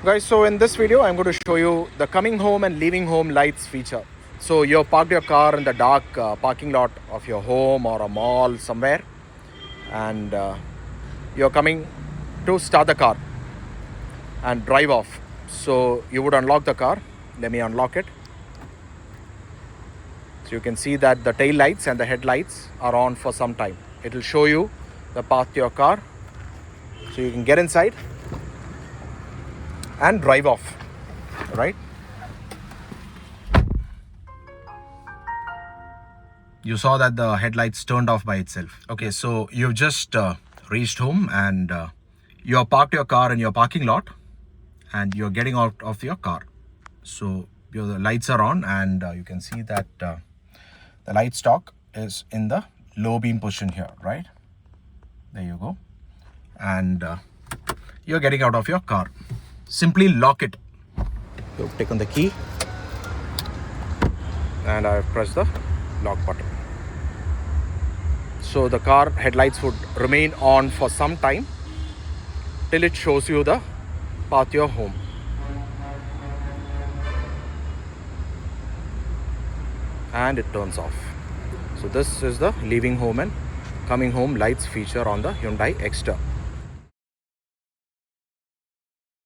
Guys, so in this video I'm going to show you the coming home and leaving home lights feature. So you've parked your car in the dark parking lot of your home or a mall somewhere, and you're coming to start the car and drive off. So you would unlock the car. Let me unlock it. So you can see that the tail lights and the headlights are on for some time. It will show you the path to your car, so you can get inside and drive off, right? You saw that the headlights turned off by itself. Okay, so you've just reached home, and you're parked your car in your parking lot and you're getting out of your car. So the lights are on, and you can see that the light stock is in the low beam position here, right? There you go. And you're getting out of your car. Simply lock it. You've taken the key and I've pressed the lock button. So the car headlights would remain on for some time till it shows you the path to your home. And it turns off. So this is the leaving home and coming home lights feature on the Hyundai Exter.